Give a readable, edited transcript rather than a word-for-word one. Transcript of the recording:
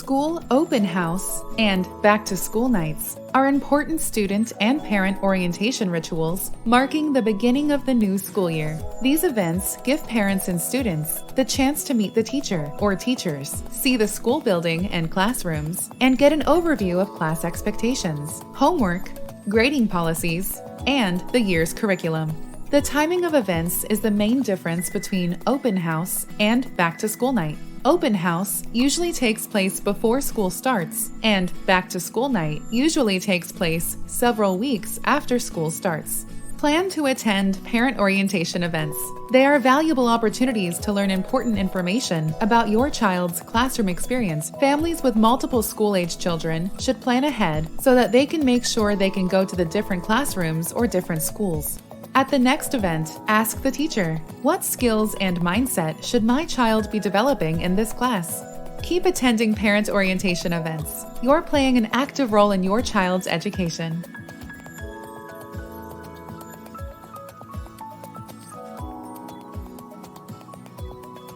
School open house and back-to-school nights are important student and parent orientation rituals marking the beginning of the new school year. These events give parents and students the chance to meet the teacher or teachers, see the school building and classrooms, and get an overview of class expectations, homework, grading policies, and the year's curriculum. The timing of events is the main difference between open house and back-to-school night. Open house usually takes place before school starts, and back-to-school night usually takes place several weeks after school starts. Plan to attend parent orientation events. They are valuable opportunities to learn important information about your child's classroom experience. Families with multiple school-age children should plan ahead so that they can make sure they can go to the different classrooms or different schools. At the next event, ask the teacher, what skills and mindset should my child be developing in this class? Keep attending parent orientation events. You're playing an active role in your child's education.